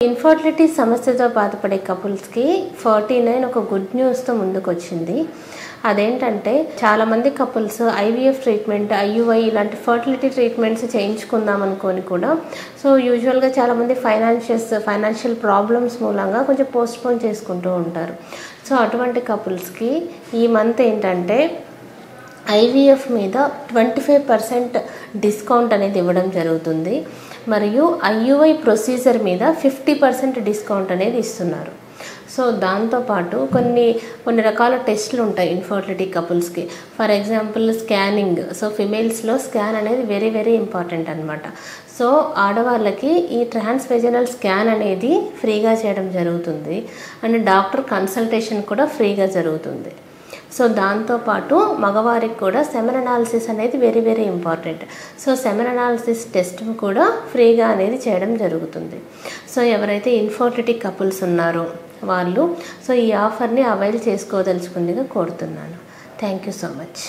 Infertility సమస్యతో బాధపడే కపుల్స్కి 49 ఒక గుడ్ న్యూస్తో ముందుకు వచ్చింది. అదేంటంటే చాలామంది కపుల్స్ ఐవీఎఫ్ ట్రీట్మెంట్, ఐయుఐ ఇలాంటి ఫర్టిలిటీ ట్రీట్మెంట్స్ చేయించుకుందాం అనుకొని కూడా యూజువల్గా చాలామంది ఫైనాన్షియల్ ప్రాబ్లమ్స్ మూలంగా కొంచెం పోస్ట్పోన్ చేసుకుంటూ ఉంటారు. అటువంటి కపుల్స్కి ఈ మంత్ ఏంటంటే ఐవీఎఫ్ మీద 25% డిస్కౌంట్ అనేది ఇవ్వడం జరుగుతుంది. మరియు ఐయుఐ ప్రొసీజర్ మీద 50% డిస్కౌంట్ అనేది ఇస్తున్నారు. దాంతోపాటు కొన్ని రకాల టెస్టులు ఉంటాయి ఇన్ఫర్టిలిటీ కపుల్స్కి. For example scanning. ఫిమేల్స్లో స్కాన్ అనేది వెరీ వెరీ ఇంపార్టెంట్ అనమాట. ఆడవాళ్ళకి ఈ ట్రాన్స్వెజనల్ స్కాన్ అనేది ఫ్రీగా చేయడం జరుగుతుంది. అండ్ డాక్టర్ కన్సల్టేషన్ కూడా ఫ్రీగా జరుగుతుంది. దాంతోపాటు మగవారికి కూడా సెమెన్ అనాలిసిస్ అనేది very very important. Semen analysis test కూడా ఫ్రీగా అనేది చేయడం జరుగుతుంది. ఎవరైతే ఇన్ఫర్టిలిటీ కపుల్స్ ఉన్నారో వాళ్ళు ఈ ఆఫర్ని అవైల్ చేసుకోదలుచుకుందిగా కోరుతున్నాను. Thank you so much.